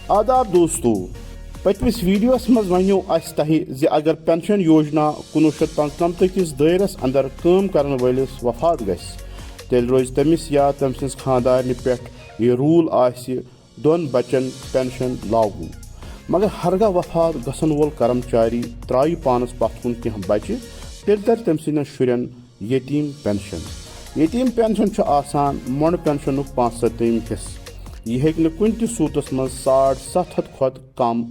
आदाब दोस्तों, पतमिस वीडियोस मज वनो तह अगर पेंशन योजना 1995 किस दायरस अंदर काम करने वालिस वफात गस तेल रोज तमिस या तम सिंस खानदारनि पे यह रूल आसि दोन बचन पेंशन लागू। मगर हरगा वफात गसन वोल कर्मचारी त्राय पानस पथ कुन कह बचे तेल तर तम सिंदन शुरन यतीम पेंशन। यतीम पेंशन छ आसान मोड़ पेंशन 5/7 हिस्स। यह हेक्क कुन त सूतस मज 750 खुत कम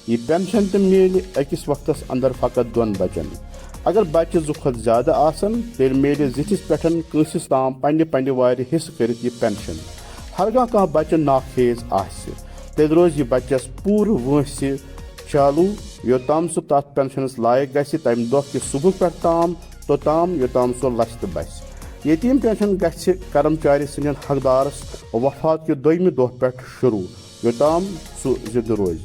यह पेंशन तो मिल अकिस वक्तस अंदर फकत दोन बचन। अगर बच्चे 2 खुत ज्यादा आसन तेल मिल जिथिस पे कंसिस ताम पन्ने वार हिस्स कर पेंशन। हरगा कह बच्चे नाखेज आसि तेल रोज यह बच्चस पूर वस चालू योताम सह तथ पेंशनस लायक गसि तम दह कि सुबह पे ताम तोताम योताम सह लस्त बस। यतीम पेंशन गछि कर्मचारी सन्दन हकदारस वफात के 2वें दह पे शुरू योताम सह जिंद रोज।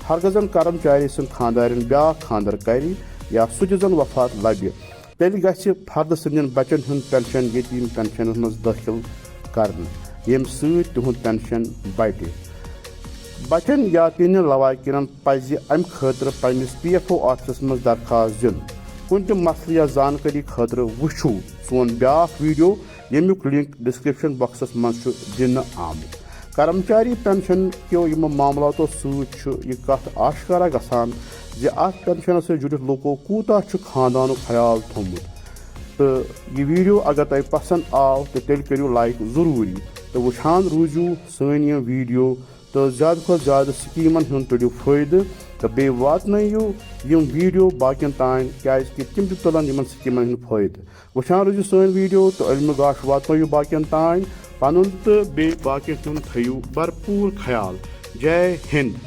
हरगजन कर्मचारी सद खानदारन ब्या खानदर कर या सुजन वफात लबि तेल गछि फर्द सन्दन बचन हुंद पेंशन यतीम पेंशन मज दाखिल करन यम सद तिहुंद पेंशन बढ़। बचन या तीन लवाकिन पज अम खतर पन्निस EPFO ऑफिस मज दरखास्त दिन। कुन मसले या जानकारी खतर वुचू सोन ब्या वीडियो यमुक लिंक डिस्क्रिप्शन बॉक्सस मज दिन आमुत। कर्मचारी पेंशन क्यों यम मामलातों सह कथ आश्कारा गसान अत पेंशन से जुड़ित लोगों कूता खानदान ख्याल थोमुत। तो यह वीडियो अगर तुम पसंद आव तो तेल करियो लाइक जरूरी तो वुछान रूजू सन यह वीडियो तो ज़्यादा खुद ज़्यादा स्कीमन हुंद तुलियो फायदे तो बे वातनयु यम वीडियो बाकियन तान क्या तिम तुलान यमन स्कीमन हुंद फायदे। वुछान रूजू सन वीडियो तो इल्म गाश वातनयु बाकियन तान पनुन तो बे बाकियन हुंद थयु भरपूर ख्याल। जय हिंद।